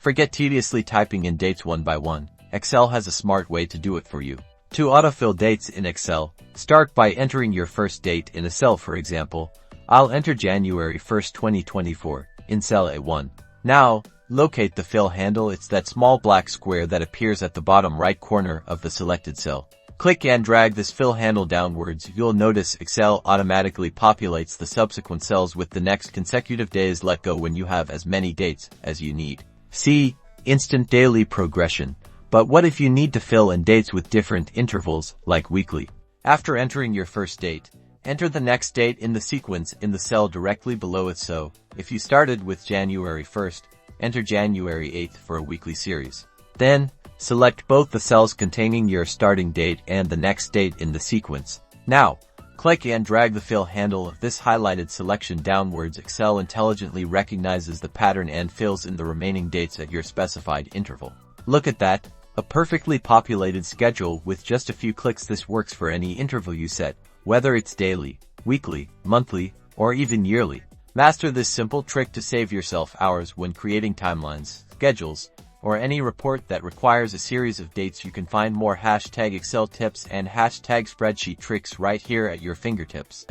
Forget tediously typing in dates one by one. Excel has a smart way to do it for you. To autofill dates in Excel, start by entering your first date in a cell. For example, I'll enter January 1st, 2024 in cell A1. Now, locate the fill handle. It's that small black square that appears at the bottom right corner of the selected cell. Click and drag this fill handle downwards. You'll notice Excel automatically populates the subsequent cells with the next consecutive days. Let go when you have as many dates as you need. See, instant daily progression. But what if you need to fill in dates with different intervals, like weekly? After entering your first date, enter the next date in the sequence in the cell directly below it. So, if you started with January 1st, enter January 8th for a weekly series. Then, select both the cells containing your starting date and the next date in the sequence. Now, click and drag the fill handle of this highlighted selection downwards. Excel intelligently recognizes the pattern and fills in the remaining dates at your specified interval. Look at that, a perfectly populated schedule with just a few clicks. This works for any interval you set, whether it's daily, weekly, monthly, or even yearly. Master this simple trick to save yourself hours when creating timelines, schedules, or any report that requires a series of dates. You can find more #Excel tips and #spreadsheet tricks right here at your fingertips.